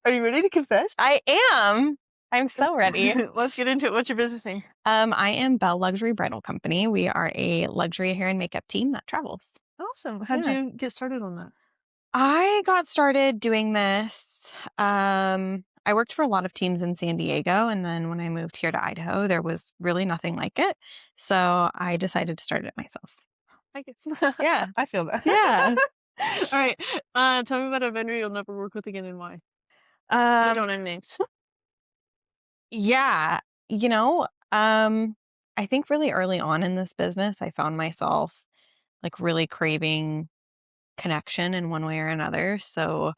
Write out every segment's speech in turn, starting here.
Are you ready to confess? I am. I'm so ready. Let's get into it. What's your business name? I am Belle Luxury Bridal Company. We are a luxury hair and makeup team that travels. Awesome. How'd Yeah. you get started on that? I got started doing this. I worked for a lot of teams in San Diego, and then when I moved here to Idaho, there was really nothing like it. So I decided to start it myself. I guess. Yeah. I feel that. Yeah. All right. Tell me about a vendor you'll never work with again and why. You Um, don't name names. yeah. You know, I think really early on in this business, I found myself like really craving connection in one way or another. So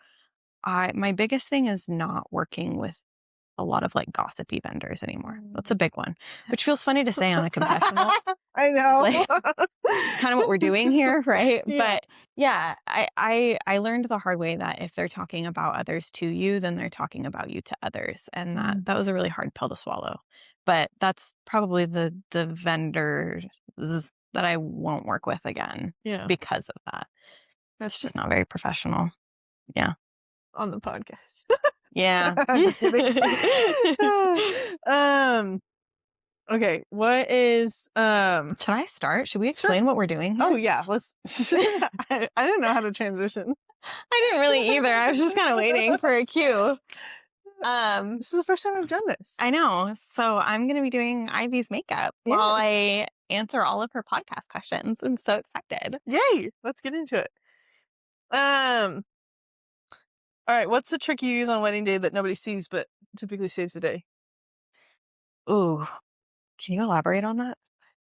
my biggest thing is not working with a lot of like gossipy vendors anymore. That's a big one, which feels funny to say on a confessional. I know. Like, it's kind of what we're doing here, right? Yeah. But yeah, I learned the hard way that if they're talking about others to you, then they're talking about you to others, and that was a really hard pill to swallow. But that's probably the vendors that I won't work with again Yeah. because of that. That's It's just not very professional. Yeah. on the podcast. Yeah. Just kidding. Okay. What is Should I start? Should we explain what we're doing here? Oh yeah, let's I didn't know how to transition. I didn't really either. I was just kind of waiting for a cue. This is the first time I've done this. I know. So I'm going to be doing Ivy's makeup while I answer all of her podcast questions. I'm so excited. Yay! Let's get into it. All right, what's the trick you use on wedding day that nobody sees but typically saves the day? Ooh, can you elaborate on that?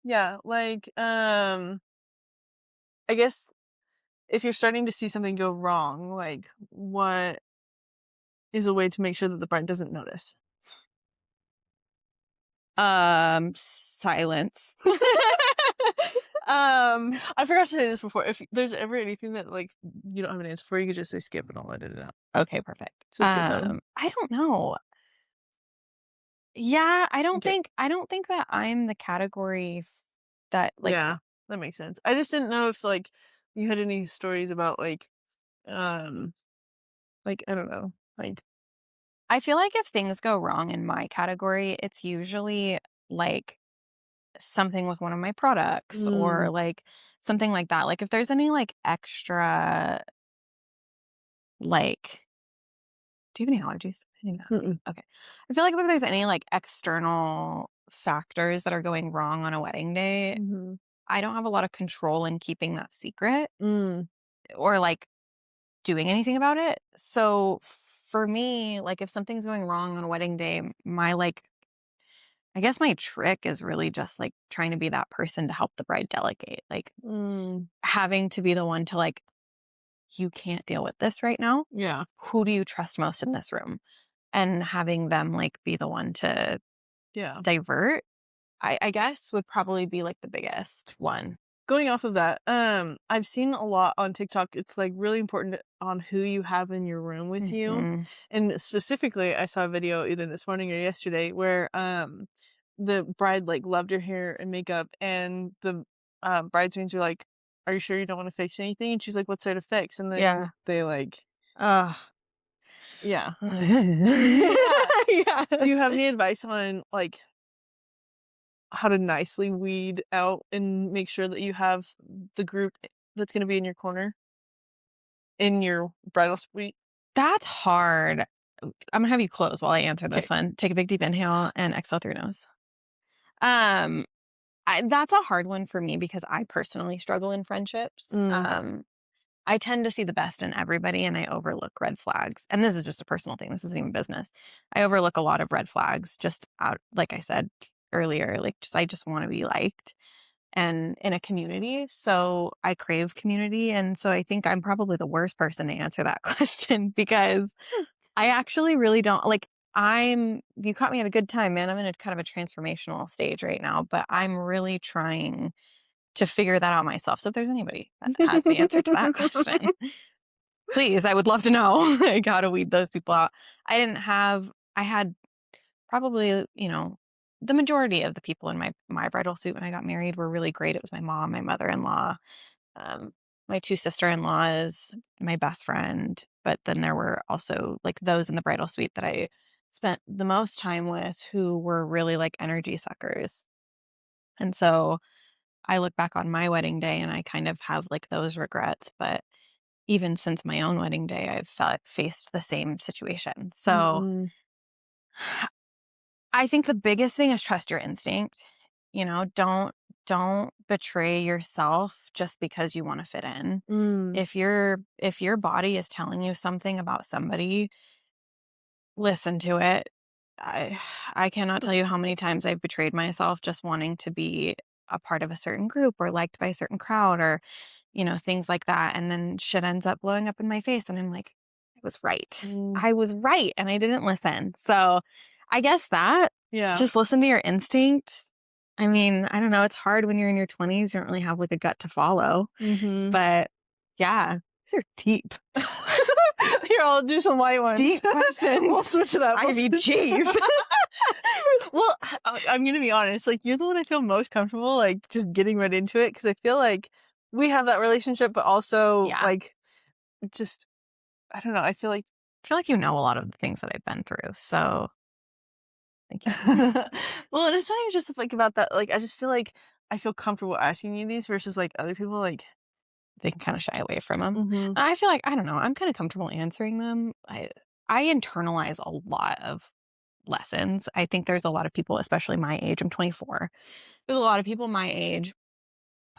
Yeah, like I guess if you're starting to see something go wrong, like what is a way to make sure that the bride doesn't notice? Silence. I forgot to say this before. If there's ever anything that like you don't have an answer for, you could just say skip and I'll edit it out. Okay, perfect. So skip that one. I don't know. Yeah, I don't Okay. think that I'm the category that like Yeah, that makes sense. I just didn't know if like you had any stories about like I don't know, like I feel like if things go wrong in my category, it's usually like something with one of my products or like something like that. Like if there's any like extra, like, do you have any allergies? I didn't ask you. Okay. I feel like if there's any like external factors that are going wrong on a wedding day, I don't have a lot of control in keeping that secret or like doing anything about it. So for me, like if something's going wrong on a wedding day, my like I guess my trick is really just like trying to be that person to help the bride delegate, like having to be the one to like, you can't deal with this right now. yeah. Who do you trust most in this room? And having them like be the one to Yeah. divert, I guess would probably be like the biggest one. Going off of that, I've seen a lot on TikTok. It's like really important on who you have in your room with you. And specifically, I saw a video either this morning or yesterday where the bride like loved her hair and makeup, and the bridesmaids are like, "Are you sure you don't want to fix anything?" And she's like, "What's there to fix?" And then they like, Ugh. yeah. Yeah. Do you have any advice on like how to nicely weed out and make sure that you have the group that's going to be in your corner in your bridal suite? That's hard. I'm gonna have you close while I answer this one. Take a big deep inhale and exhale through your nose. That's a hard one for me because I personally struggle in friendships. I tend to see the best in everybody and I overlook red flags. And this is just a personal thing. This isn't even business. I overlook a lot of red flags just out, like I said earlier, like I just want to be liked and in a community. So I crave community. And so I think I'm probably the worst person to answer that question because I actually really don't like you caught me at a good time, man. I'm in a kind of a transformational stage right now, but I'm really trying to figure that out myself. So if there's anybody that has the answer to that question, please, I would love to know like how to weed those people out. I had probably, the majority of the people in my bridal suit when I got married were really great. It was my mom, my mother-in-law, my two sister-in-laws, my best friend, but then there were also like those in the bridal suite that I spent the most time with who were really like energy suckers. And so I look back on my wedding day and I kind of have like those regrets, but even since my own wedding day, I've faced the same situation. So Mm-mm. I think the biggest thing is trust your instinct. You know, don't betray yourself just because you want to fit in. Mm. If your body is telling you something about somebody, listen to it. I I cannot tell you how many times I've betrayed myself just wanting to be a part of a certain group or liked by a certain crowd or, things like that. And then shit ends up blowing up in my face. And I'm like, I was right. Mm. I was right. And I didn't listen. So I guess that Yeah. just listen to your instinct. I mean, I don't know. It's hard when you're in your 20s. You don't really have like a gut to follow. Mm-hmm. But yeah, these are deep. Here, I'll do some light ones. Deep questions. We'll switch it up. IVGs. Well, I'm gonna be honest. Like, you're the one I feel most comfortable, like, just getting right into it because I feel like we have that relationship, but also Yeah. like, just I don't know. I feel like you know a lot of the things that I've been through. So thank you. well, it's not even just like about that. Like, I just feel like I feel comfortable asking you these versus like other people. Like, They can kind of shy away from them. mm-hmm. I feel like, I don't know, I'm kind of comfortable answering them. I internalize a lot of lessons. I think there's a lot of people, especially my age, I'm 24. There's a lot of people my age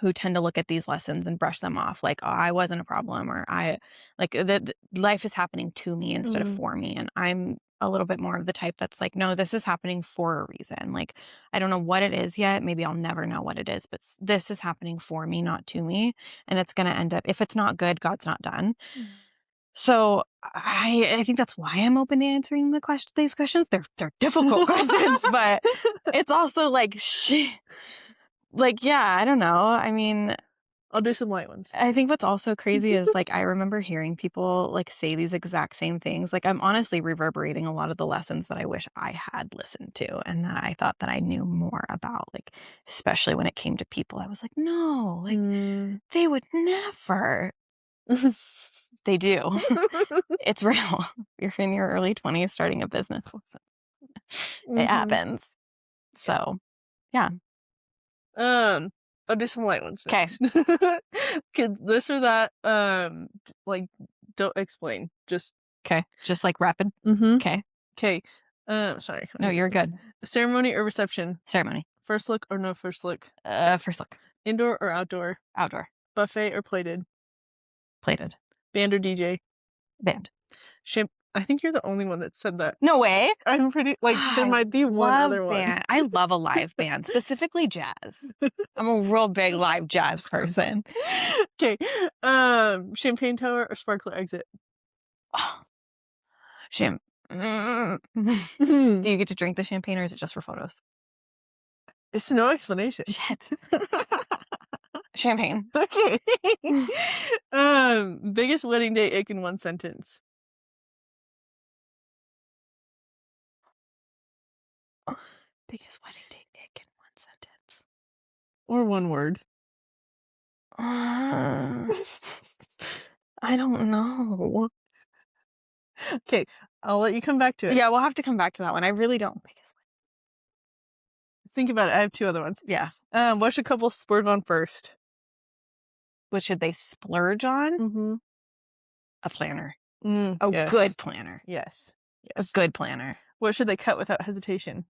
who tend to look at these lessons and brush them off like, oh, I wasn't a problem, or I like the life is happening to me instead of Mm. for me. And I'm a little bit more of the type that's like, no, this is happening for a reason. Like, I don't know what it is yet. Maybe I'll never know what it is, but this is happening for me, not to me. And it's going to end up, if it's not good, God's not done. So I think that's why I'm open to answering these questions. They're difficult questions, but it's also like, shit. Like, yeah, I don't know. I mean, I'll do some light ones. I think what's also crazy is like I remember hearing people like say these exact same things. Like I'm honestly reverberating a lot of the lessons that I wish I had listened to and that I thought that I knew more about, like especially when it came to people. I was like, no, like they would never. They do. It's real. You're in your early 20s starting a business. It happens. So, yeah. I'll do some light ones 'Kay. next. Kids, this or that, like, don't explain. Just Okay. Just like rapid. mm-hmm. Okay. Okay. Sorry. No, you're good. Ceremony or reception? Ceremony. First look or no first look? First look. Indoor or outdoor? Outdoor. Buffet or plated? Plated. Band or DJ? Band. I think you're the only one that said that. No way. I'm pretty there I might be one other one. I love a live band, specifically jazz. I'm a real big live jazz person. Okay. Champagne tower or sparkler exit? Oh. Do you get to drink the champagne or is it just for photos? It's no explanation. Shit. Champagne. Okay. Biggest wedding day ick in one sentence. Biggest wedding day ick in one sentence. Or one word. I don't know. Okay, I'll let you come back to it. Yeah, we'll have to come back to that one. I really don't. Think about it. I have two other ones. Yeah. What should couples splurge on first? What should they splurge on? Mm-hmm. A planner. Yes. Good planner. Yes. A good planner. What should they cut without hesitation?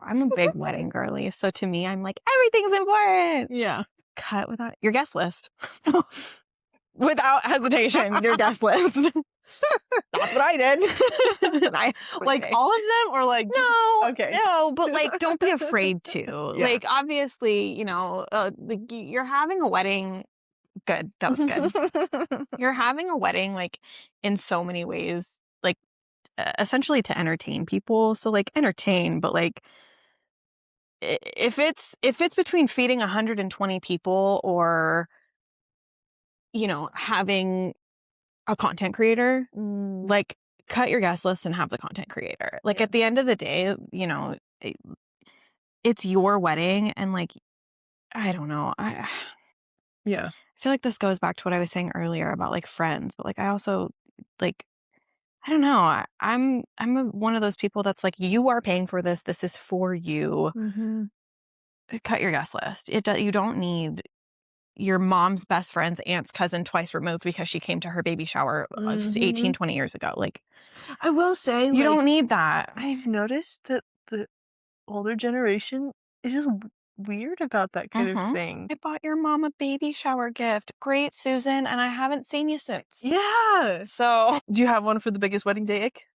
I'm a big wedding girly, so to me, I'm like, everything's important. Yeah. Cut without your guest list. Without hesitation, your guest list. That's what I did. Like all of them or like just, no, okay. No, but like don't be afraid to. Yeah. Like obviously, like you're having a wedding. Good. That was good. You're having a wedding like in so many ways, like essentially to entertain people. So like entertain, but like if it's between feeding 120 people or having a content creator, like cut your guest list and have the content creator. Like at the end of the day, it's your wedding and, like, I don't know. Yeah. I feel like this goes back to what I was saying earlier about, like, friends, but, like, I also, like, I don't know. One of those people that's like, "You are paying for this. This is for you. Mhm. Cut your guest list." You don't need your mom's best friend's aunt's cousin twice removed because she came to her baby shower, 18, Mhm. 20 years ago. Like, I will say, you like, don't need that. I've noticed that the older generation is just weird about that kind of Mhm. thing. "I bought your mom a baby shower gift. Great, Susan, and I haven't seen you since." Yeah. So, Do you have one for the biggest wedding day ick?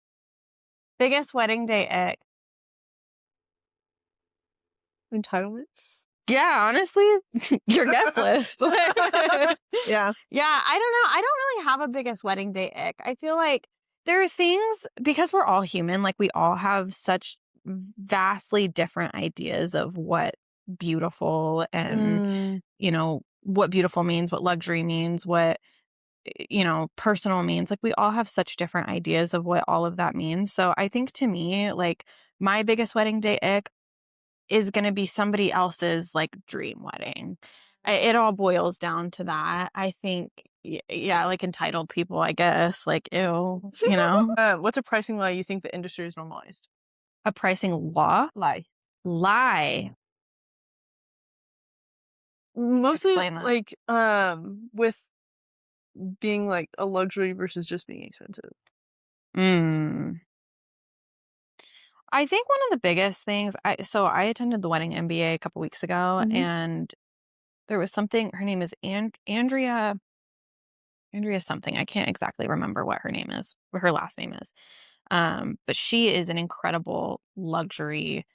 biggest wedding day ick. Entitlement? Yeah, honestly, your guest list. Yeah. Yeah, I don't know. I don't really have a biggest wedding day ick. I feel like there are things because we're all human, like we all have such vastly different ideas of what beautiful and, Mm. what beautiful means, what luxury means, what, personal means. Like we all have such different ideas of what all of that means. So I think to me, like my biggest wedding day ick is gonna be somebody else's, like, dream wedding. It all boils down to that. I think, yeah, like, entitled people, I guess, like, ew, you know? What's a pricing lie you think the industry is normalized? A pricing law? Lie. Lie. Mostly, Explain that. like, with being, like, a luxury versus just being expensive. Mm. I think one of the biggest things I attended the wedding MBA a couple weeks ago, Mhm. and there was something her name is Andrea something, I can't exactly remember what her last name is. But she is an incredible luxury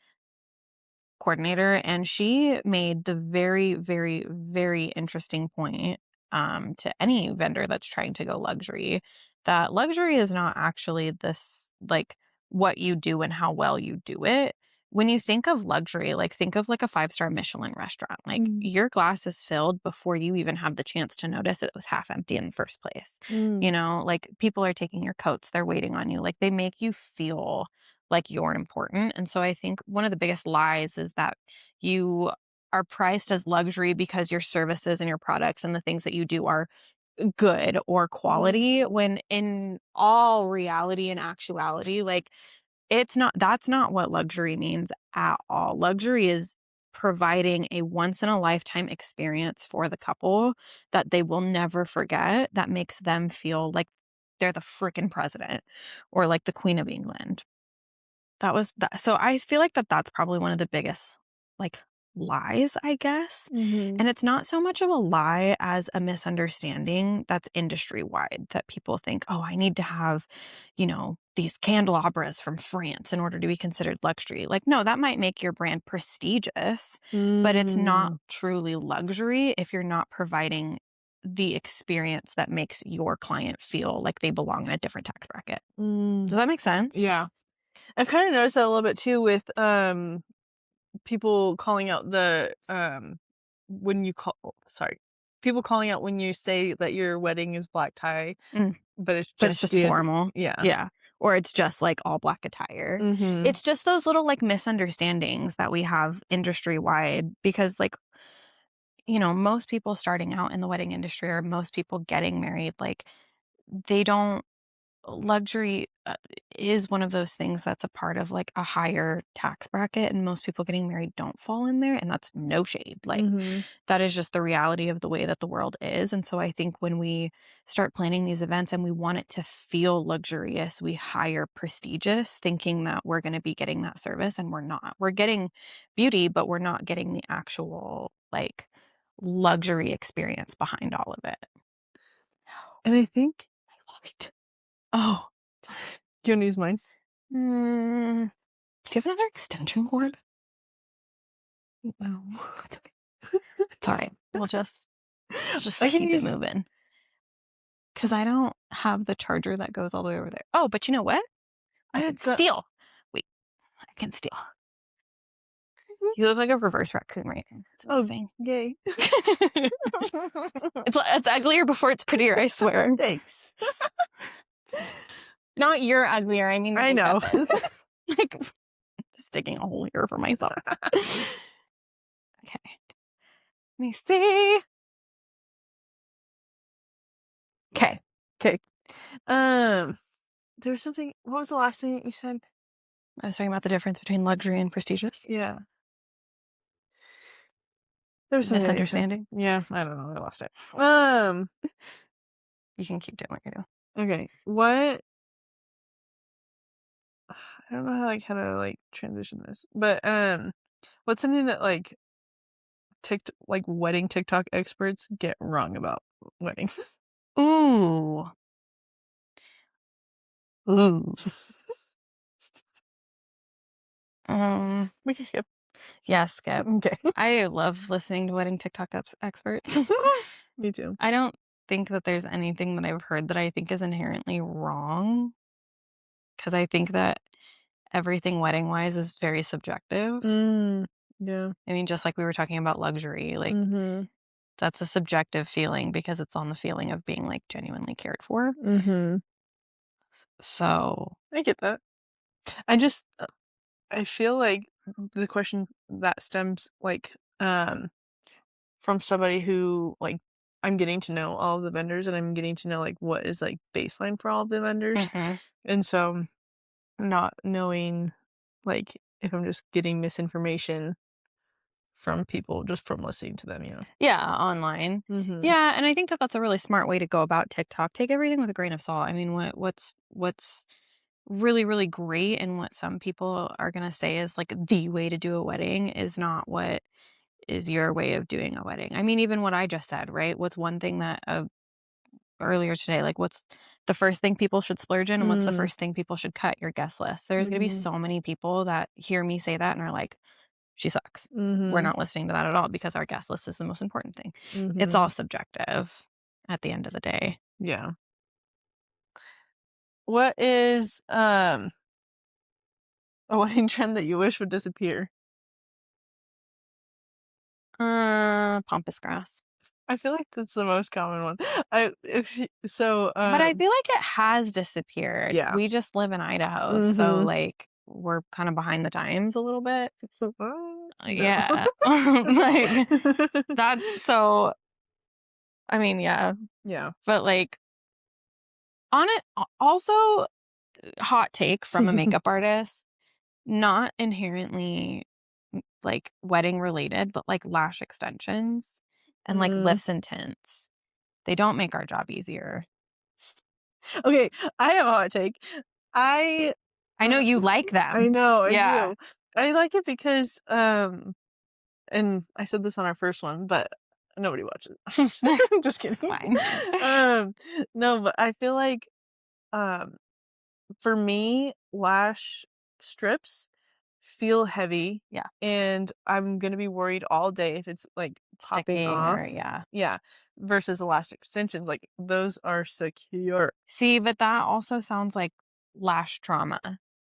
coordinator, and she made the very, very, very interesting point to any vendor that's trying to go luxury that luxury is not actually this like what you do and how well you do it. When you think of luxury, like think of like a five-star Michelin restaurant. Like Mm. your glass is filled before you even have the chance to notice it was half empty in the first place. Mm. Like people are taking your coats, they're waiting on you. Like they make you feel like you're important. And so I think one of the biggest lies is that you are priced as luxury because your services and your products and the things that you do are good or Mhm. quality when in all reality and actuality like that's not what luxury means at all. Luxury is providing a once in a lifetime experience for the couple that they will never forget that makes them feel like they're the freaking president or like the queen of England. That was that so I feel like that's probably one of the biggest, like, lies, I guess, Mhm. and it's not so much of a lie as a misunderstanding that's industry-wide that people think, "Oh, I need to have, these candelabras from France in order to be considered luxury." Like, no, that might make your brand prestigious, but it's not Mm. truly luxury if you're not providing the experience that makes your client feel like they belong in a different tax bracket. Mm. Does that make sense? Yeah. I've kinda noticed that a little bit too with, people calling out when you call sorry, people calling out when you say that your wedding is black tie, Mm. but it's But it's just just formal. yeah. Yeah. Or it's just, like, all black attire. Mhm. It's just those little, like, misunderstandings that we have industry-wide because, like, most people starting out in the wedding industry or most people getting married, like, they don't luxury, is one of those things that's a part of, like, a higher tax bracket, and most people getting married don't fall in there, and that's no shade. Like, Mhm. that is just the reality of the way that the world is, and so I think when we start planning these events and we want it to feel luxurious, we hire prestigious thinking that we're gonna be getting that service, and we're not. We're getting beauty, but we're not getting the actual, like, luxury experience behind all of it. And I think I lied. oh, Sorry. do you wanna use mine? Mm, do you have another extension cord? No. It's okay. It's all right. We'll just I can keep it use moving because I don't have the charger that goes all the way over there. Oh, but you know what? I I can got steal. Wait, I can steal. You look like a reverse raccoon right now. It's oh, moving. yay. It's uglier before it's prettier, I swear. Thanks. Not you're uglier. I mean, I my know. makeup is. Like, just digging a hole here for myself. Okay. Let me see. Okay. Okay. There was something. What was the last thing that you said? I was talking about the difference between luxury and prestigious. Yeah. There was something that you said. Misunderstanding. Yeah, I don't know. I lost it. You can keep doing what you're doing. Okay. What? I don't know how to transition this, but what's something that wedding TikTok experts get wrong about weddings? Ooh. Ooh. We can skip. Yeah, skip. Okay. I love listening to wedding TikTok experts. Me too. I don't think that there's anything that I've heard that I think is inherently wrong because I think that everything wedding wise is very subjective. Yeah. I mean, just like we were talking about luxury, like Mhm. that's a subjective feeling because it's on the feeling of being like genuinely cared for. Mhm. So, I get that. I just I feel like the question that stems from somebody who I'm getting to know all of the vendors and I'm getting to know what is baseline for all of the vendors. mhm. And so not knowing if I'm just getting misinformation from people just from listening to them. Yeah, online. Mhm. Yeah, and I think that that's a really smart way to go about TikTok. Take everything with a grain of salt. I mean, what's really really great and what some people are going to say is like the way to do a wedding is not what is your way of doing a wedding. I mean, even what I just said, right? What's one thing that earlier today, like what's the first thing people should splurge in and what's the Mm. first thing people should cut? Your guest list. There's going to be Mhm. so many people that hear me say that and are like, she sucks. We're Mhm. not listening to that at all because our guest list is the most important thing. It's all Mhm. subjective at the end of the day. Yeah. What is a wedding trend that you wish would disappear? Pompous grass. I feel like that's the most common one. I if she, so But I feel like it has disappeared. yeah. We just live in Idaho, so Mhm. like we're kind of behind the times a little bit. No. Yeah. Like that's so I mean, yeah, Yeah. but like on it also hot take from a makeup artist, not inherently like wedding related, but like lash extensions and like Mm. lifts and tints. They don't make our job easier. Okay, I have a hot take. I I know uh, you like I them. know, I Yeah. do. I like it because and I said this on our first one, but nobody watches. Just It's kidding. fine. Um no, but I feel like um for me, lash strips feel heavy, Yeah. and I'm gonna be worried all day if it's, popping Sticking or off. yeah. Yeah, versus elastic extensions, those are secure. See, but that also sounds like lash trauma.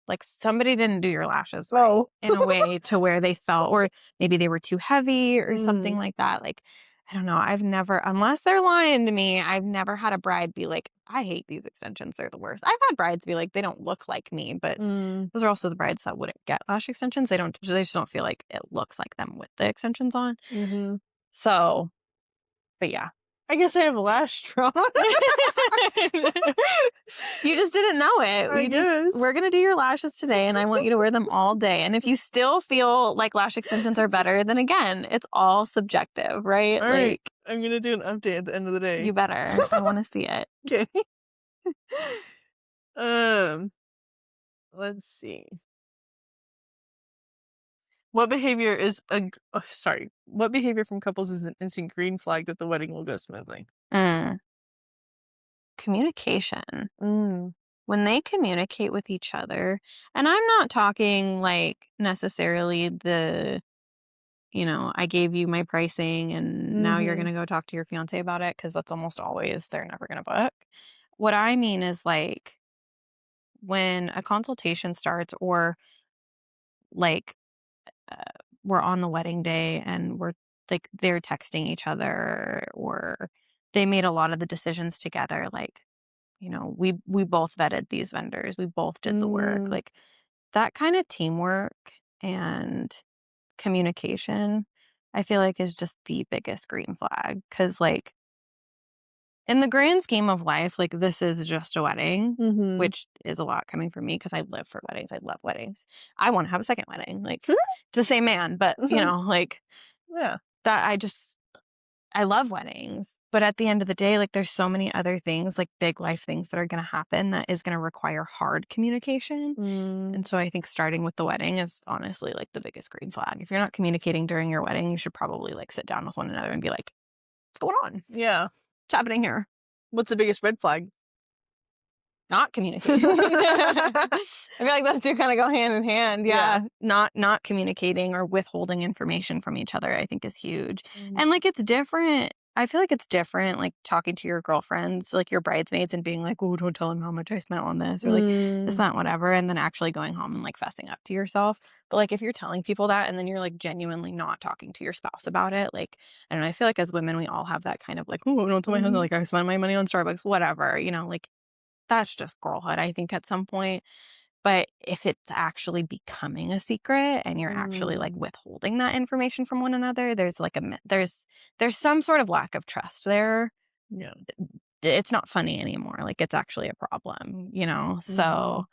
Like somebody didn't do your lashes right Oh. in a way to where they felt, or maybe they were too heavy or something Mm, like that. Like, I don't know. I've never, unless they're lying to me, I've never had a bride be like, I hate these extensions. They're the worst. I've had brides be like, they don't look like me, but mm, those are also the brides that wouldn't get lash extensions. They just don't feel like it looks like them with the extensions on. mhm. So, but yeah. I guess I have lash trauma, You just didn't know it. I guess. We're gonna do your lashes today and I want you to wear them all day. And if you still feel like lash extensions are better, then again, it's all subjective, right? Alright, Like I'm gonna do an update at the end of the day. you better. I want to see it. Okay. Um, let's see. What behavior from couples is an instant green flag that the wedding will go smoothly? Mm. Communication. Mm. When they communicate with each other, and I'm not talking like necessarily I gave you my pricing and now you're Mhm. going to go talk to your fiance about it because that's almost always they're never going to book. What I mean is like when a consultation starts or like uh, we're on the wedding day and we're like they're texting each other or they made a lot of the decisions together like we both vetted these vendors, we both did the work, Mm. like that kind of teamwork and communication, I feel like is just the biggest green flag. 'Cause, like, in the grand scheme of life, like, this is just a wedding, Mhm. which is a lot coming from me because I live for weddings. I love weddings. I wanna have a second wedding, like, it's the same man, but, like, Yeah. that I love weddings, but at the end of the day, like, there's so many other things, like, big life things that are gonna happen that is gonna require hard communication, Mm. and so I think starting with the wedding is honestly, like, the biggest green flag. If you're not communicating during your wedding, you should probably, like, sit down with one another and be like, "What's going on? What's Yeah. happening here?" What's the biggest red flag? Not communicating. I feel like those 2 kinda go hand in hand, Yeah. yeah. Not communicating or withholding information from each other, I think is huge. Mhm. And, like, it's different I feel like it's different, like, talking to your girlfriends, like, your bridesmaids and being like, "Oh, don't tell them how much I spent on this," or, like, this, Mm. that, whatever, and then actually going home and, like, fessing up to yourself. But, like, if you're telling people that and then you're, like, genuinely not talking to your spouse about it, like, I don't know, I feel like as women, we all have that kind of, like, "Oh, don't tell my husband, Mhm. like, I spent my money on Starbucks," whatever, like, that's just girlhood, I think, at some point. But if it's actually becoming a secret and you're actually, like, Mm. withholding that information from one another, there's, like, there's some sort of lack of trust there. Yeah. It's not funny anymore, like, it's actually a problem, So, Mhm.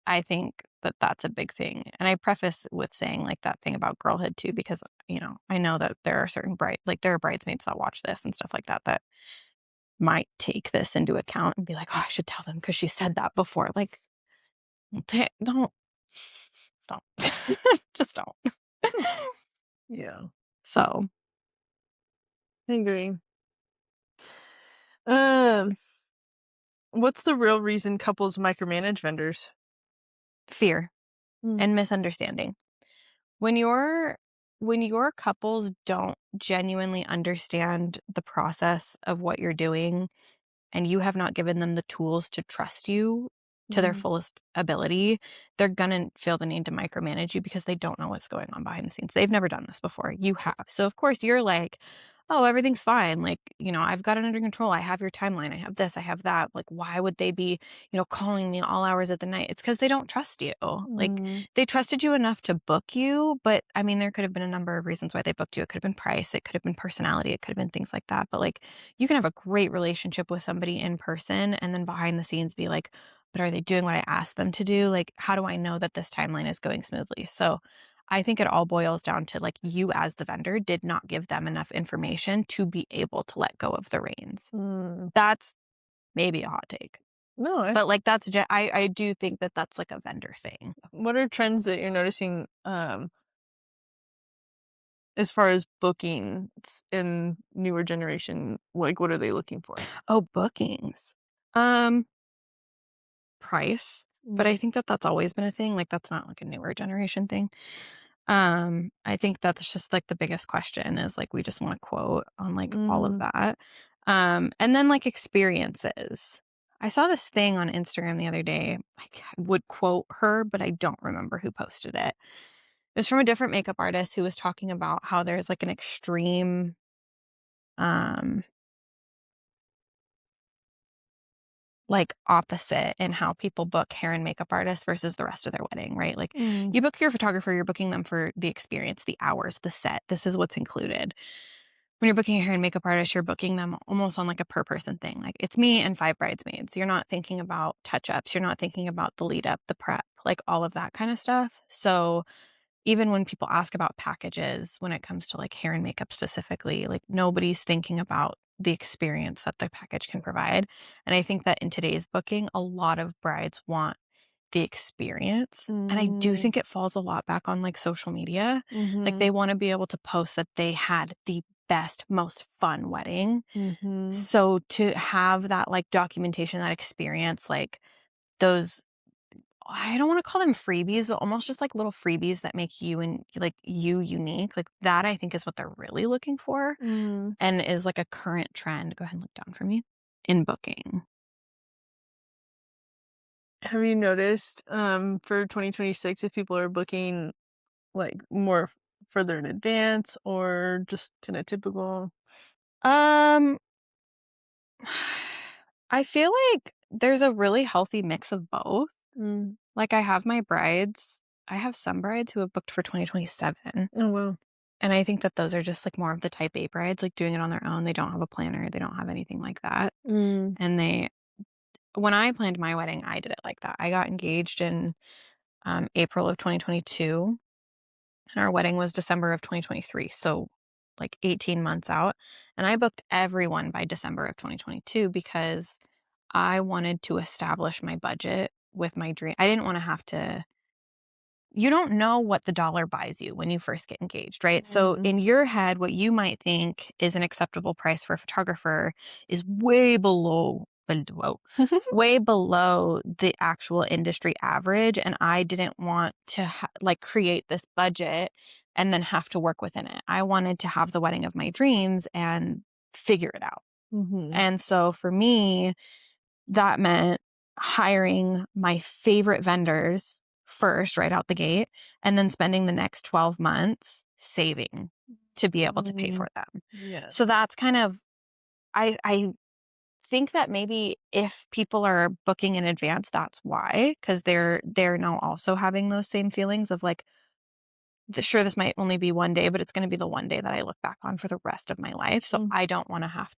I think that that's a big thing, and I preface with saying, like, that thing about girlhood too because, I know that there are certain there are bridesmaids that watch this and stuff like that that might take this into account and be like, "Oh, I should tell them because she said that before." Like, don't. Don't. Just don't. Yeah. So, I agree. Um, what's the real reason couples micromanage vendors? fear Mm. and misunderstanding. When your couples don't genuinely understand the process of what you're doing and you have not given them the tools to trust you to their Mhm. fullest ability, they're gonna feel the need to micromanage you because they don't know what's going on behind the scenes. They've never done this before. You have. So of course you're like, "Oh, everything's fine. Like, I've got it under control. I have your timeline. I have this, I have that." Like, why would they be, calling me all hours of the night? It's because they don't trust you. Like, Mm. they trusted you enough to book you, but I mean, there could have been a number of reasons why they booked you. It could have been price, it could have been personality, it could have been things like that. But like you can have a great relationship with somebody in person and then behind the scenes be like, but are they doing what I asked them to do? Like, how do I know that this timeline is going smoothly? So I think it all boils down to like you as the vendor did not give them enough information to be able to let go of the reins. Mm. That's maybe a hot take. No, But like I do think that that's like a vendor thing. what are trends that you're noticing, as far as bookings in newer generation? Like, what are they looking for? Oh, bookings. Um Price, but I Mm. think that that's always been a thing, like, that's not, like, a newer generation thing. I think that's just, like, the biggest question is, like, we just want a quote on, like, all of Mhm. that. And then, like, experiences. I saw this thing on Instagram the other day, like, I would quote her, but I don't remember who posted it. It was from a different makeup artist who was talking about how there's, like, an extreme, um like, opposite in how people book hair and makeup artists versus the rest of their wedding, right? Like, Mm. you book your photographer, you're booking them for the experience, the hours, the set. This is what's included. When you're booking a hair and makeup artist, you're booking them almost on like a per person thing. Like, it's me and 5 bridesmaids. You're not thinking about touch ups. You're not thinking about the lead up, the prep, like all of that kind of stuff. So, even when people ask about packages when it comes to like hair and makeup specifically, like nobody's thinking about the experience that the package can provide. And I think that in today's booking, a lot of brides want the experience. And I do Mm. think it falls a lot back on like social media. Like Mhm. they want to be able to post that they had the best, most fun wedding. Mhm. So to have that like documentation, that experience, like those I don't wanna call them freebies, but almost just like little freebies that make you and like you unique, like that I think is what they're really looking for Mm. and is like a current trend go ahead and look down for me, in booking. Have you noticed, for 2026 if people are booking, like, more further in advance or just kinda typical? Um, I feel like there's a really healthy mix of both. Mm. Like, I have my brides, I have some brides who have booked for 2027. Oh, wow. And I think that those are just like more of the type A brides, like doing it on their own. They don't have a planner, they don't have anything like that. Mm. And when I planned my wedding, I did it like that. I got engaged in April of 2022, and our wedding was December of 2023. So like 18 months out. And I booked everyone by December of 2022 because I wanted to establish my budget with my dream. I didn't want to have to you don't know what the dollar buys you when you first get engaged, right? So Mm. in your head, what you might think is an acceptable price for a photographer is way below the actual industry average. And I didn't want to like create this budget and then have to work within it. I wanted to have the wedding of my dreams and figure it out. Mhm. And so for me, that meant hiring my favorite vendors first, right out the gate, and then spending the next 12 months saving to be able to pay Mm. for them. Yeah. So that's kind of I think that maybe if people are booking in advance, that's why, because they're now also having those same feelings of like, sure, this might only be one day, but it's going to be the one day that I look back on for the rest of my life. So Mm. I don't want to have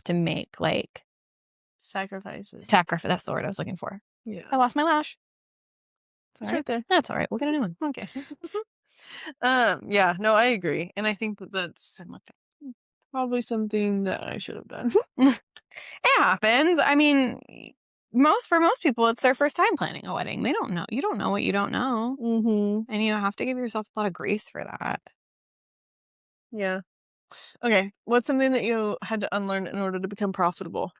to make like Sacrifices. sacrifice. That's the word I was looking for. I Yeah. lost my lash. It's It's all right. right there. That's all right. We'll get a new one. Okay. Yeah, no, I agree. And I think that that's Good luck. probably something that I should have done. It happens. I mean, most people, it's their first time planning a wedding. They don't know. You don't know what you don't know, Mhm. and you have to give yourself a lot of grace for that. Yeah. Okay. What's something that you had to unlearn in order to become profitable?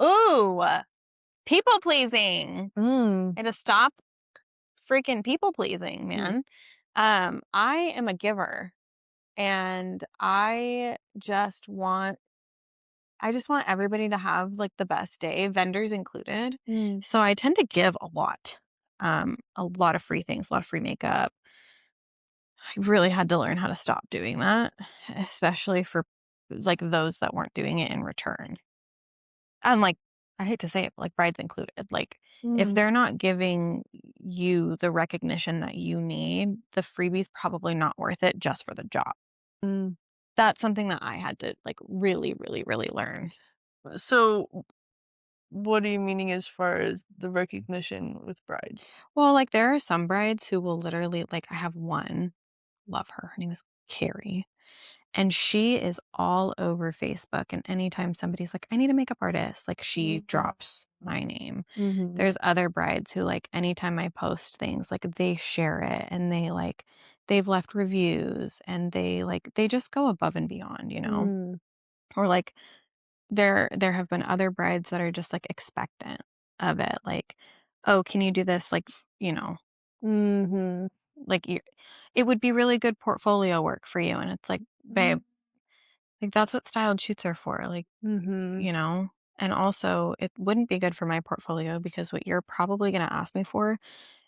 Ooh, people pleasing. Mm. And to stop freaking people pleasing, Mm. man. I am a giver, and I just want everybody to have like the best day, vendors included. Mm. So I tend to give a lot of free things, a lot of free makeup. I really had to learn how to stop doing that, especially for like those that weren't doing it in return. And like, I hate to say it, but like brides included. Like, if Mm. they're not giving you the recognition that you need, the freebie's probably not worth it just for the job. Mm. That's something that I had to like really, really, really learn. So, what are you meaning as far as the recognition with brides? Well, like there are some brides who will literally like I have one, love her. Her name is Carrie. And she is all over Facebook. And anytime somebody's like, I need a makeup artist, like she Mhm. drops my name. Mhm. There's other brides who like anytime I post things, like they share it and they've left reviews and they just go above and beyond, you know? Mm. Or like there have been other brides that are just like expectant of it. Like, oh, can you do this? Like, you know, Mhm. like it would be really good portfolio work for you. And it's like, babe, like that's what styled shoots are for. Like, Mhm. you know? And also, it wouldn't be good for my portfolio because what you're probably going to ask me for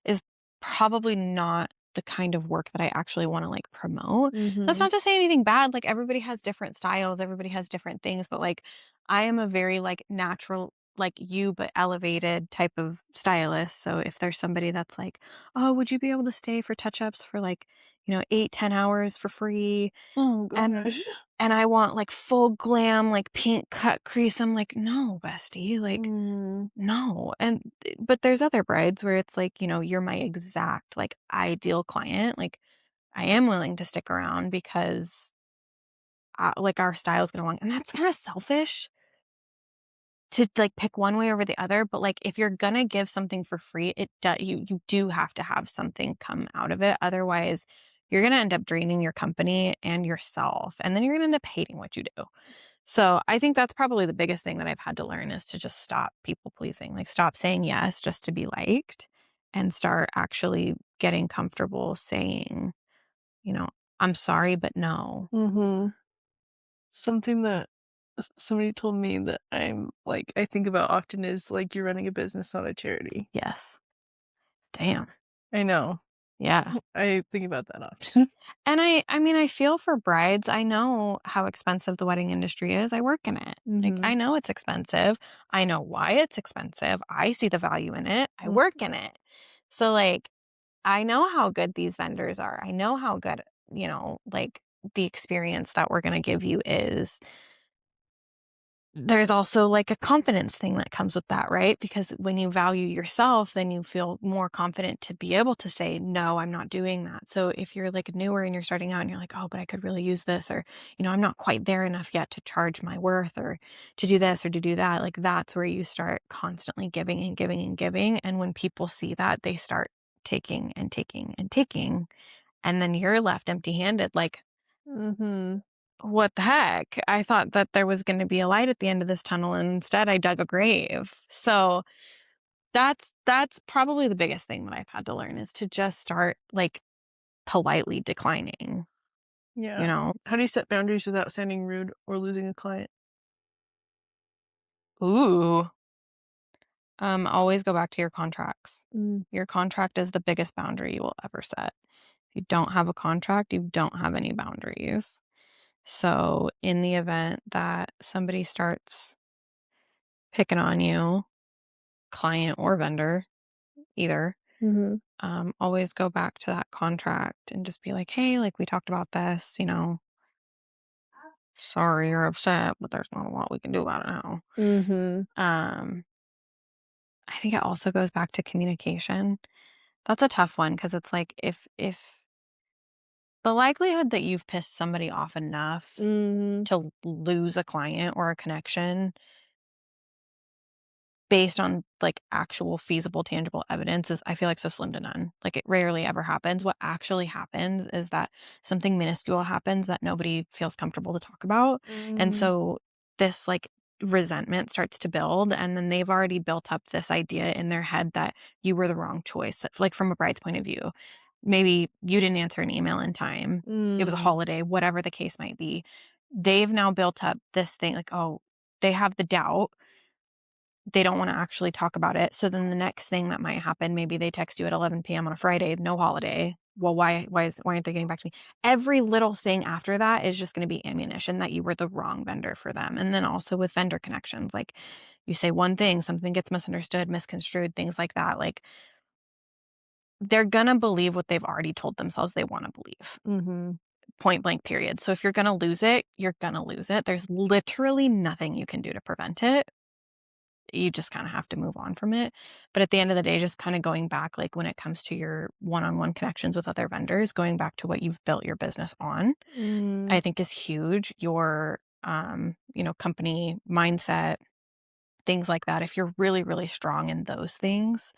is probably not the kind of work that I actually want to like promote. That's Mhm. not to say anything bad. Like everybody has different styles, everybody has different things, but like I am a very like natural like you but elevated type of stylist. So if there's somebody that's like, "Oh, would you be able to stay for touch-ups for like, 8-10 hours for free?" Oh And gosh. I want like full glam, like pink cut crease. I'm like, no, bestie, like, Mm. no. But there's other brides where it's like, you're my exact like ideal client. Like, I am willing to stick around because like our styles get along. And that's kind of selfish to like pick one way over the other. But like, if you're going to give something for free, you do have to have something come out of it. Otherwise, you're going to end up draining your company and yourself. And then you're going to end up hating what you do. So I think that's probably the biggest thing that I've had to learn is to just stop people pleasing, like stop saying yes just to be liked and start actually getting comfortable saying, you know, I'm sorry, but no. Mhm. Something that somebody told me that I think about often is like you're running a business, not a charity. Yes. Damn. I know. Yeah. I think about that often. And I mean, I feel for brides. I know how expensive the wedding industry is. I work in it. Like, I Mhm. know it's expensive. I know why it's expensive. I see the value in it. I Mm. work in it. So, like, I know how good these vendors are. I know how good, like, the experience that we're gonna give you is. There's also, like, a confidence thing that comes with that, right? Because when you value yourself, then you feel more confident to be able to say, "No, I'm not doing that." So if you're, like, newer and you're starting out and you're like, "Oh, but I could really use this," or, "I'm not quite there enough yet to charge my worth or to do this or to do that," like, that's where you start constantly giving and giving and giving, and when people see that, they start taking and taking and taking, and then you're left empty-handed, like, Mhm. what the heck? I thought that there was gonna be a light at the end of this tunnel, and instead I dug a grave. So, that's probably the biggest thing that I've had to learn is to just start, like, politely declining, you Yeah. know? How do you set boundaries without sounding rude or losing a client? Ooh. Always go back to your contracts. Mm. Your contract is the biggest boundary you will ever set. If you don't have a contract, you don't have any boundaries. So, in the event that somebody starts picking on you, client or vendor, either, Mhm. always go back to that contract and just be like, "Hey, like, we talked about this, sorry you're upset, but there's not a lot we can do about it now." Mhm. Um, I think it also goes back to communication. That's a tough one because it's like if the likelihood that you've pissed somebody off enough Mhm. to lose a client or a connection based on, like, actual feasible, tangible evidence is I feel like so slim to none. Like, it rarely ever happens. What actually happens is that something minuscule happens that nobody feels comfortable to talk about, and Mhm. so this, like, resentment starts to build, and then they've already built up this idea in their head that you were the wrong choice, like, from a bride's point of view. Maybe you didn't answer an email in time, it was a Mm. holiday, whatever the case might be. They've now built up this thing like, oh, they have the doubt, they don't wanna actually talk about it, so then the next thing that might happen, maybe they text you at 11 p.m. on a Friday, no holiday. Well, why aren't they getting back to me? Every little thing after that is just gonna be ammunition that you were the wrong vendor for them, and then also with vendor connections, like, you say one thing, something gets misunderstood, misconstrued, things like that, like, they're gonna believe what they've already told themselves they wanna believe, Mhm. point blank period. So if you're gonna lose it, you're gonna lose it. There's literally nothing you can do to prevent it. You just kinda have to move on from it. But at the end of the day, just kinda going back, like, when it comes to your one-on-one connections with other vendors, going back to what you've built your business on, Mm. I think is huge. Your, company mindset, things like that. If you're really, really strong in those things,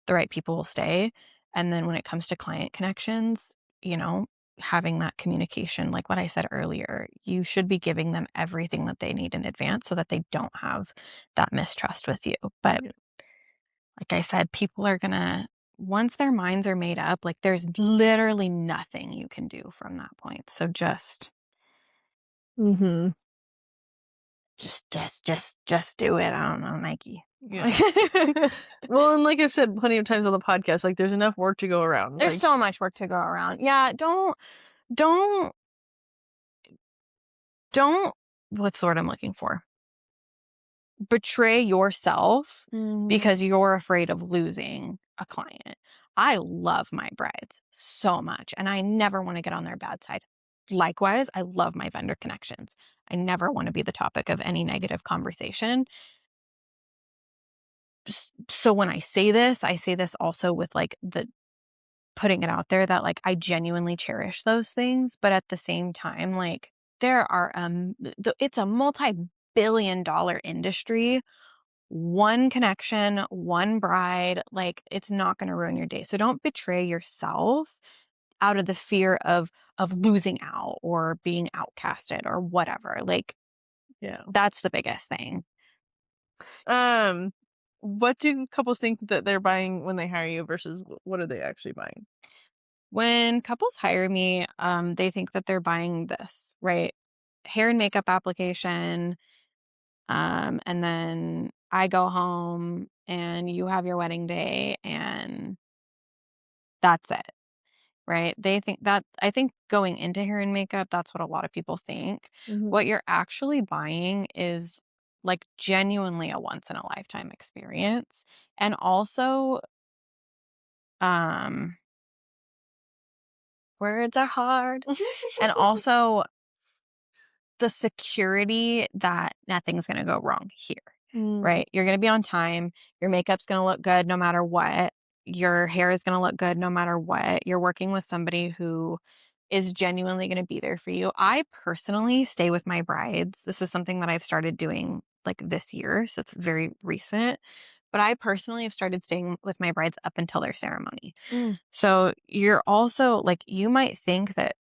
the right people will stay. And then when it comes to client connections, having that communication, like what I said earlier, you should be giving them everything that they need in advance so that they don't have that mistrust with you. But Yeah. like I said, people are gonna, once their minds are made up, like there's literally nothing you can do from that point. So Mhm. just do it. I don't know, Nike. Yeah. Well, and like I've said plenty of times on the podcast, like, there's enough work to go around, There's like. so much work to go around. Yeah, don't don't what's the word I'm looking for? Betray yourself Mhm. because you're afraid of losing a client. I love my brides so much, and I never wanna get on their bad side. Likewise, I love my vendor connections. I never wanna be the topic of any negative conversation. So when I say this also with, like, the putting it out there that, like, I genuinely cherish those things, but at the same time, like, there are, it's a multi-billion dollar industry. One connection, one bride, like, it's not gonna ruin your day. So don't betray yourself out of the fear of losing out or being outcasted or whatever. Like, Yeah. that's the biggest thing. Um, what do couples think that they're buying when they hire you versus what are they actually buying? When couples hire me, they think that they're buying this, right? Hair and makeup application, and then I go home and you have your wedding day and that's it. Right? They think that I think going into hair and makeup, that's what a lot of people think. Mhm. What you're actually buying is, like, genuinely a once in a lifetime experience, and also, Um, words are hard. And also the security that nothing's gonna go wrong here, Mm, right? You're gonna be on time, your makeup's gonna look good no matter what, your hair is gonna look good no matter what. You're working with somebody who is genuinely gonna be there for you. I personally stay with my brides. This is something that I've started doing, like, this year, so it's very recent, but I personally have started staying with my brides up until their ceremony. mm, So, you're also like, you might think that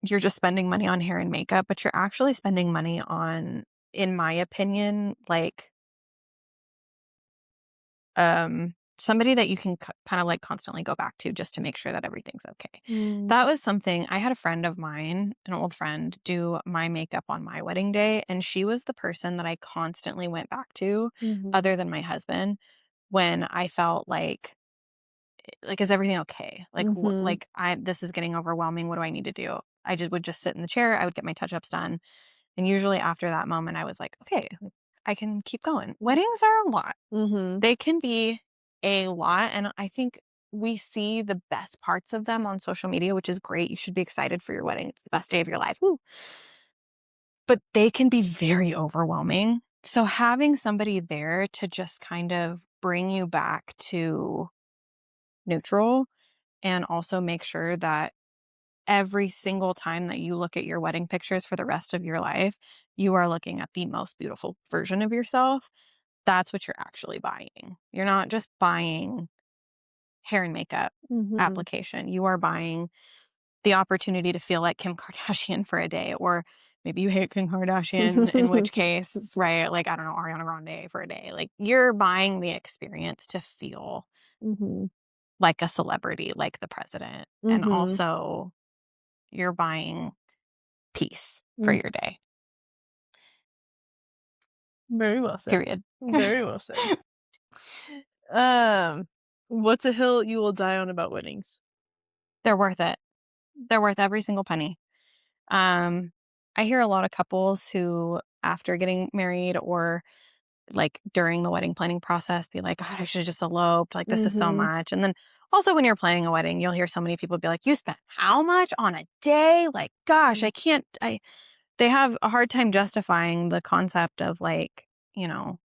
you're just spending money on hair and makeup, but you're actually spending money on, in my opinion, like, somebody that you can kind of like constantly go back to just to make sure that everything's okay. mm, That was something I had a friend of mine, an old friend, do my makeup on my wedding day. And she was the person that I constantly went back to, mhm, other than my husband, when I felt like, is everything okay? Like, mhm, this is getting overwhelming. What do I need to do? I just would just sit in the chair. I would get my touch ups done. And usually after that moment, I was like, okay, I can keep going. Weddings are a lot. mhm, They can be a lot. And I think we see the best parts of them on social media, which is great. You should be excited for your wedding. It's the best day of your life. Woo. But they can be very overwhelming. So having somebody there to just kind of bring you back to neutral and also make sure that every single time that you look at your wedding pictures for the rest of your life, you are looking at the most beautiful version of yourself. That's what you're actually buying. You're not just buying hair and makeup mhm. application. You are buying the opportunity to feel like Kim Kardashian for a day, or maybe you hate Kim Kardashian, in which case, right? Like, I don't know, Ariana Grande for a day. Like, you're buying the experience to feel Mhm, like a celebrity, like the president. And mhm, also, you're buying peace for mm. your day, Very well said. period. Very well said. Um, what's a hill you will die on about weddings? They're worth it. They're worth every single penny. Um, I hear a lot of couples who, after getting married or like during the wedding planning process, be like, God, I should have just eloped. Like, this is so Mhm, much. And then also, when you're planning a wedding, you'll hear so many people be like, you spent how much on a day? Like, gosh, mm, I can't. They have a hard time justifying the concept of, like,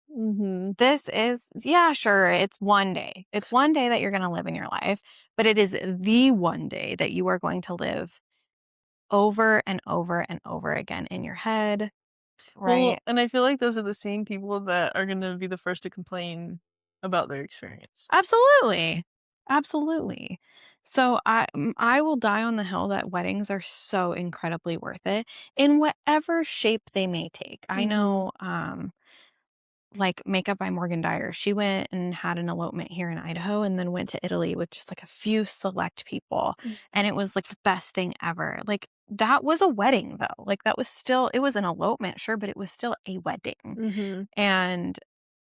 mhm. this is, yeah, sure, it's one day. It's one day that you're going to live in your life, but it is the one day that you are going to live over and over and over again in your head, Well, right? and I feel like those are the same people that are gonna be the first to complain about their experience. Absolutely. Absolutely. So I will die on the hill that weddings are so incredibly worth it in whatever shape they may take. I Mhm, know like Makeup by Morgan Dyer. She went and had an elopement here in Idaho and then went to Italy with just like a few select people. mm, And it was like the best thing ever. Like, that was a wedding though. Like, that was still, it was an elopement, sure, but it was still a wedding. mhm, And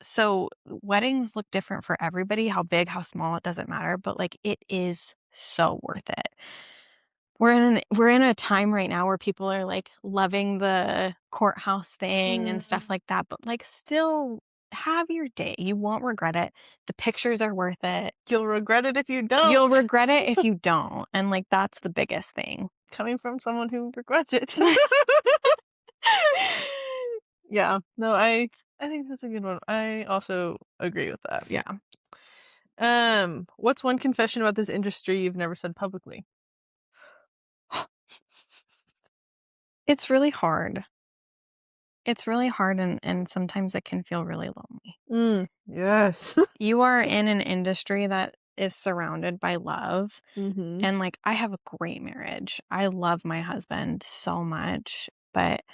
so weddings look different for everybody. How big, how small, it doesn't matter. But like, it is so worth it. We're in a time right now where people are, like, loving the courthouse thing and stuff mm. like that, but, like, still have your day. You won't regret it. The pictures are worth it. You'll regret it if you You'll don't. regret it if you don't, and, like, that's the biggest thing. Coming from someone who regrets it. Yeah, no, I think that's a good one. I also agree with that. Yeah. What's one confession about this industry you've never said publicly? It's really hard. It's really hard, and sometimes it can feel really lonely. Yes. You are in an industry that is surrounded by love, Mhm. and, like, I have a great marriage. I love my husband so much, but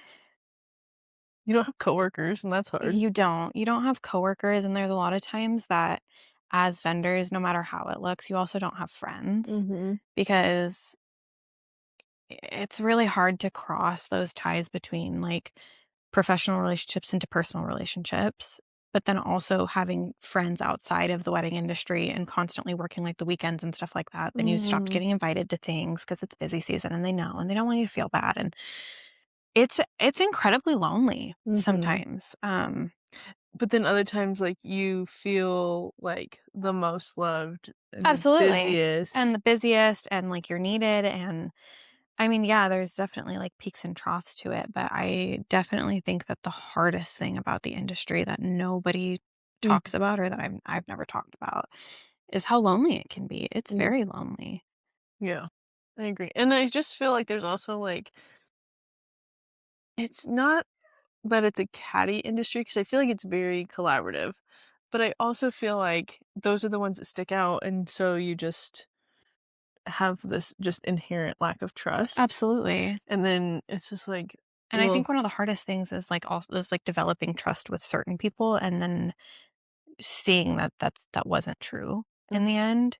You don't have coworkers, and that's hard. you don't have coworkers, and there's a lot of times that as vendors, no matter how it looks, you also don't have friends Mhm. because it's really hard to cross those ties between, like, professional relationships into personal relationships, but then also having friends outside of the wedding industry and constantly working, like, the weekends and stuff like that. Then you stopped Mhm. getting invited to things because it's busy season and they know, and they don't want you to feel bad, and it's incredibly lonely Mhm. sometimes. but then other times, like, you feel, like, the most loved and the Absolutely. And busiest. the busiest and, like, you're needed, and I mean, yeah, there's definitely, like, peaks and troughs to it, but I definitely think that the hardest thing about the industry that nobody Mm, talks about or that I've never talked about is how lonely it can be. It's mm, very lonely. yeah, I agree, and I just feel like there's also, like, it's not that it's a catty industry because I feel like it's very collaborative, but I also feel like those are the ones that stick out, and so you just have this just inherent lack of trust, Absolutely. and then it's just like, And I well. think one of the hardest things is, like, also is, like, developing trust with certain people and then seeing that that wasn't true in the end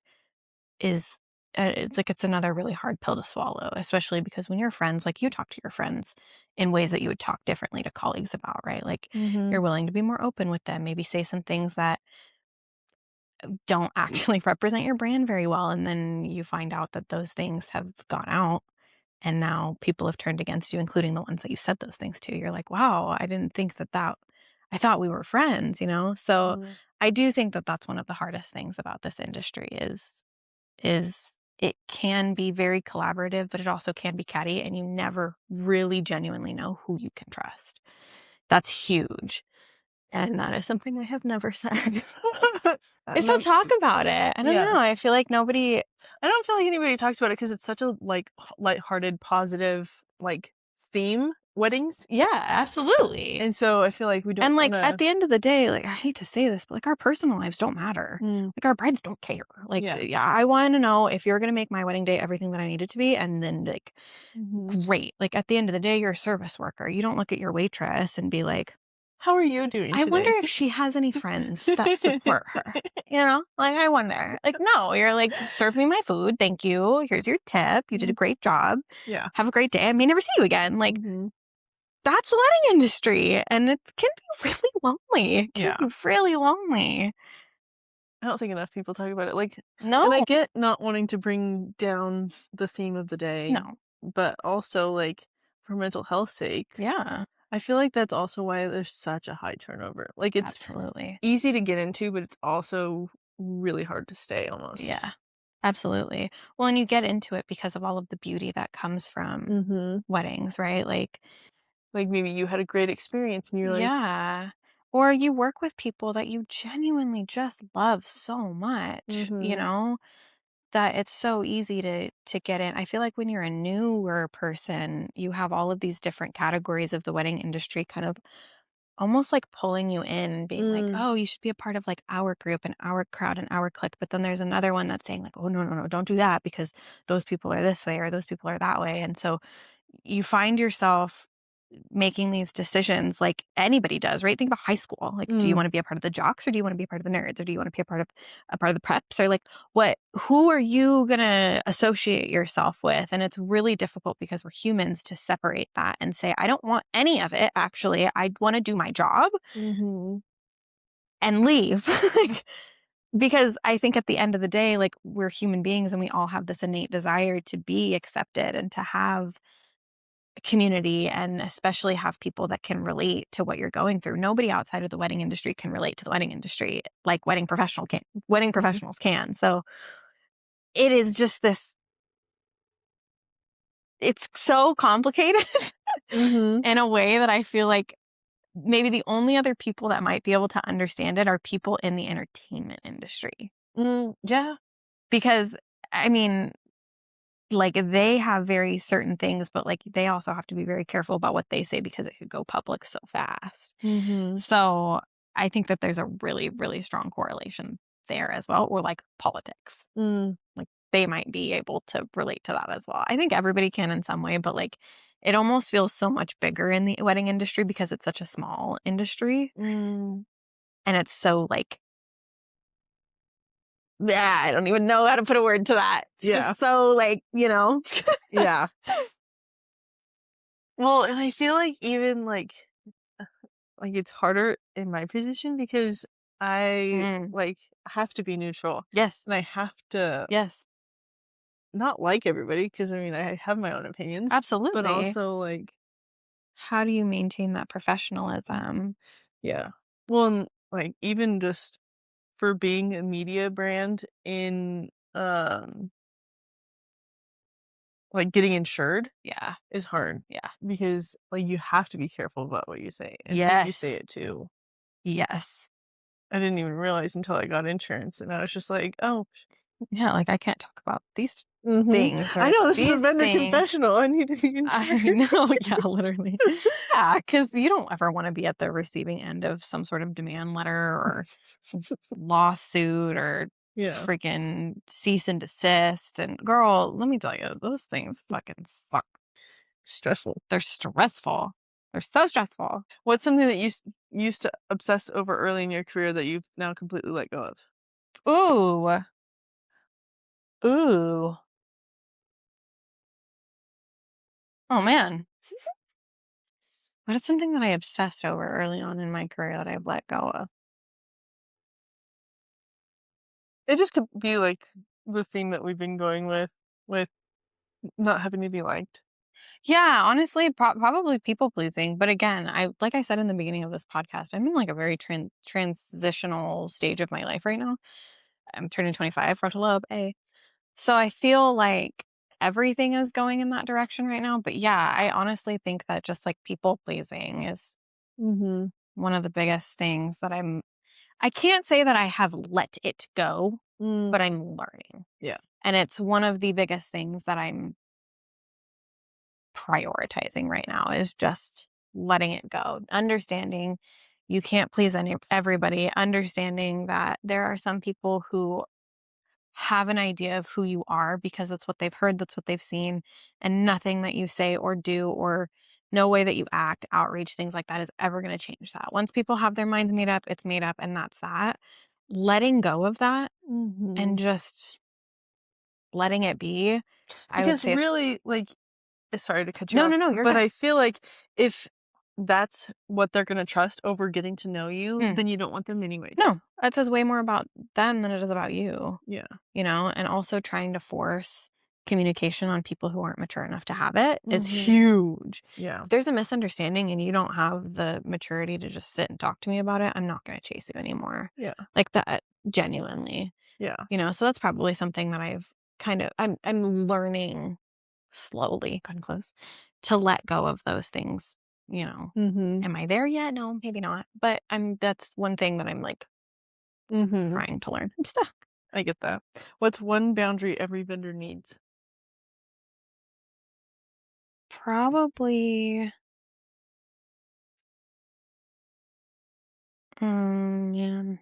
is it's like it's another really hard pill to swallow, especially because when you're friends, like, you talk to your friends in ways that you would talk differently to colleagues about, right? Like, Mhm, you're willing to be more open with them, maybe say some things that don't actually represent your brand very well, and then you find out that those things have gone out, and now people have turned against you, including the ones that you said those things to. You're like, "Wow, I didn't think that I thought we were friends," you know? So, mhm, I do think that that's one of the hardest things about this industry is it can be very collaborative, but it also can be catty, and you never really genuinely know who you can trust. That's huge, and that is something I have never said. I still no, talk about it. I don't yeah. know, I feel like nobody. I don't feel like anybody talks about it because it's such a, like, lighthearted, positive, like, theme, weddings, Yeah, absolutely. and so I feel like we don't And, like, at wanna. the end of the day, like, I hate to say this, but, like, our personal lives don't matter. Mm, Like, our brides don't care. Like, yeah. yeah, I wanna know if you're gonna make my wedding day everything that I need it to be, and then, like, Mhm. great. Like, at the end of the day, you're a service worker. You don't look at your waitress and be like, "How are you doing "I wonder today?" if she has any friends that support her." You know? Like, I wonder. Like, no, you're like, "Serve me my food, thank you. Here's your tip. You did a Mm, great job. yeah. Have a great day. I may never see you again." Like, Mhm. that's the wedding industry, and it can be really lonely. It can Yeah. be really lonely. I don't think enough people talk about it, like, and I No, get not wanting to bring down the theme of the day, no. but also, like, for mental health sake, Yeah, I feel like that's also why there's such a high turnover. Like, it's absolutely. easy to get into, but it's also really hard to stay almost. Yeah, absolutely. Well, and you get into it because of all of the beauty that comes from Mhm. weddings, right? Like, Like, maybe you had a great experience and you're like. yeah. Or you work with people that you genuinely just love so much, you Mhm. know, that it's so easy to get in. I feel like when you're a newer person, you have all of these different categories of the wedding industry kind of almost like pulling you in and being like, Mm. "Oh, you should be a part of, like, our group and our crowd and our clique," but then there's another one that's saying like, "Oh, no, no, no, don't do that because those people are this way or those people are that way," and so you find yourself making these decisions like anybody does, right? Think about high school. Like, do you Mm. wanna be a part of the jocks or do you wanna be a part of the nerds or do you wanna be a part of the preps or like what who are you gonna associate yourself with? And it's really difficult because we're humans to separate that and say, I don't want any of it actually. I wanna do my job Mhm. and leave. Like, because I think at the end of the day, like we're human beings and we all have this innate desire to be accepted and to have community and especially have people that can relate to what you're going through. Nobody outside of the wedding industry can relate to the wedding industry like wedding Mhm. professionals can. So it is just this it's so complicated Mhm. in a way that I feel like maybe the only other people that might be able to understand it are people in the entertainment industry. Mm, yeah. Because I mean, like they have very certain things, but like they also have to be very careful about what they say because it could go public so fast. Mhm. So, I think that there's a really, really strong correlation there as well, or like politics. Mm. Like they might be able to relate to that as well. I think everybody can in some way, but like it almost feels so much bigger in the wedding industry because it's such a small industry Mm. and it's so like yeah, I don't even know how to put a word to that. It's Yeah. just so like, you know. Yeah. Well, and I feel like even, like, it's harder in my position because I, Mm, like, have to be neutral, yes. and I have to Yes. not like everybody because I mean, I have my own opinions, but Absolutely. also, like. How do you maintain that Mm, professionalism? yeah. Well, and, like, even just for being a media brand in, like, getting insured Yeah. is hard Yeah. because, like, you have to be careful about what you say and who you say Yes. it to. Yes. I didn't even realize until I got insurance, and I was just like, "Oh, Yeah, like, I can't talk about these mhm. things I or know this is a these vendor things. confessional. I need to be I insured." know, yeah, literally. Yeah, because you don't ever wanna be at the receiving end of some sort of demand letter or lawsuit or Yeah, freaking cease and desist, and girl, let me tell you, those things fucking suck. stressful. They're stressful. They're so stressful. What's something that you used to obsess over early in your career that you've now completely let go of? Ooh. Ooh. Oh, man. What is something that I obsessed over early on in my career that I've let go of? It just could be, like, the theme that we've been going with not having to be liked. Yeah, honestly, probably people pleasing. But again, like I said in the beginning of this podcast, I'm in like a very transitional stage of my life right now. I'm turning 25, frontal lobe, A. So I feel like everything is going in that direction right now. But yeah, I honestly think that just like people pleasing is Mhm. one of the biggest things that I can't say that I have let it go, Mm, but I'm learning. yeah. And it's one of the biggest things that I'm prioritizing right now is just letting it go. Understanding you can't please everybody, understanding that there are some people who have an idea of who you are because that's what they've heard, that's what they've seen, and nothing that you say or do or no way that you act, outreach, things like that is ever going to change that. Once people have their minds made up, it's made up and that's that. Letting go of that and Mhm. just letting it be, I would Because say it's really, like, sorry to cut you no, off, no, no, you're but good. I feel like if that's what they're gonna trust over getting to know you, Mm. then you don't want them anyways. No, that says way more about them than it is about you, Yeah. and also trying to force communication on people who aren't mature enough to have it is Mhm. huge. Yeah. If there's a misunderstanding and you don't have the maturity to just sit and talk to me about it, I'm not going to chase you anymore. Yeah. Like that, genuinely, Yeah. so that's probably something that I'm learning slowly, kind of close, to let go of those things, you know. Mhm. Am I there yet? No, maybe not. But that's one thing that I'm like Mhm. trying to learn. I'm stuck. I get that. What's one boundary every vendor needs? Probably, man,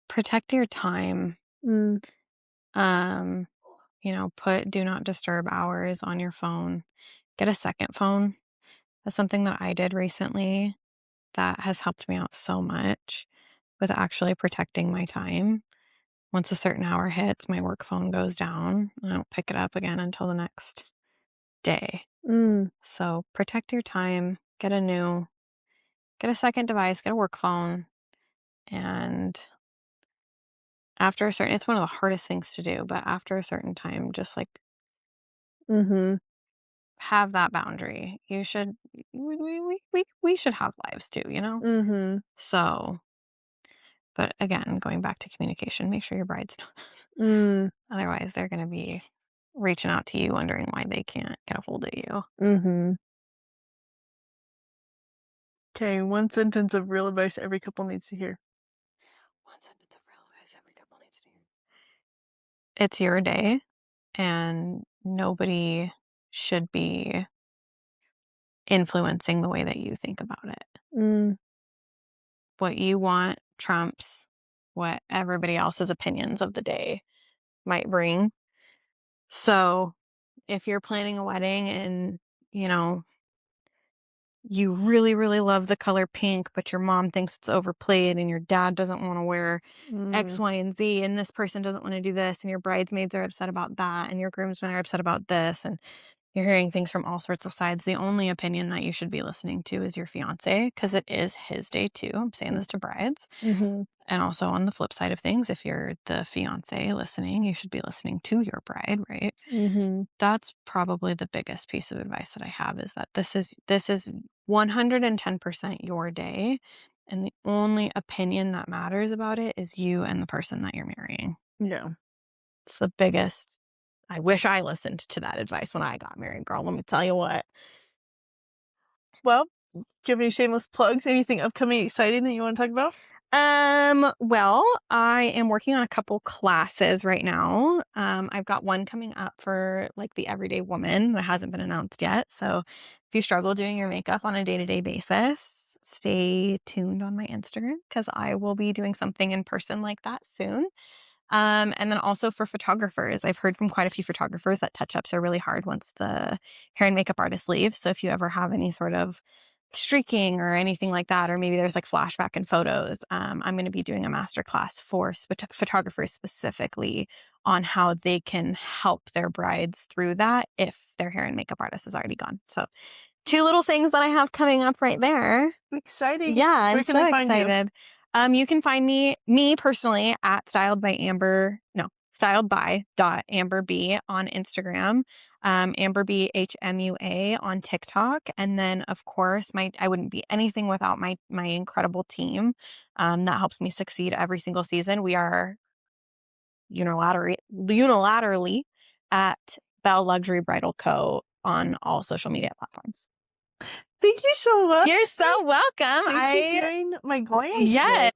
protect your time. Mm, Um, put do not disturb hours on your phone. Get a second phone. That's something that I did recently that has helped me out so much with actually protecting my time. Once a certain hour hits, my work phone goes down. I don't pick it up again until the next day. mm, So protect your time. Get a second device. Get a work phone. And after a certain it's one of the hardest things to do, but after a certain time, just, like, mhm, have that boundary. You should we should have lives too, you know? mhm, So, but again, going back to communication, make sure your brides know that. mm, Otherwise, they're gonna be reaching out to you wondering why they can't get a hold of you. mhm. 'Kay, one sentence of real advice every couple needs to hear. One sentence of real advice every couple needs to hear. It's your day, and nobody should be influencing the way that you think about it. Mm, What you want trumps what everybody else's opinions of the day might bring. So, if you're planning a wedding and, you know, you really, really love the color pink, but your mom thinks it's overplayed and your dad doesn't want to wear X, mm, Y, and Z, and this person doesn't want to do this, and your bridesmaids are upset about that, and your groomsmen are upset about this, and you're hearing things from all sorts of sides. The only opinion that you should be listening to is your fiance because it is his day too. I'm saying mm, this to brides. mhm, And also on the flip side of things, if you're the fiance listening, you should be listening to your bride, right? mhm, That's probably the biggest piece of advice that I have is that this is 110% your day And the only opinion that matters about it is you and the person that you're marrying. Yeah. It's the biggest. I wish I listened to that advice when I got married, girl. Let me tell you what. Well, do you have any shameless plugs? Anything upcoming exciting that you want to talk about? Well, I am working on a couple classes right now. I've got one coming up for like the everyday woman that hasn't been announced yet. So if you struggle doing your makeup on a day-to-day basis, stay tuned on my Instagram because I will be doing something in person like that soon. And then also for photographers, I've heard from quite a few photographers that touch-ups are really hard once the hair and makeup artist leaves. So if you ever have any sort of streaking or anything like that, or maybe there's like flashback in photos, I'm going to be doing a masterclass for photographers specifically on how they can help their brides through that if their hair and makeup artist is already gone. So two little things that I have coming up right there. Exciting. Yeah, I'm Where can they so find you? excited. You can find me personally at Styled by Amber B on Instagram, Amber B HMUA on TikTok, and then of course I wouldn't be anything without my incredible team that helps me succeed every single season. We are unilaterally at Belle Luxury Bridal Co. on all social media platforms. Thank you so much. You're so welcome. Thanks for doing my glam Yes. today.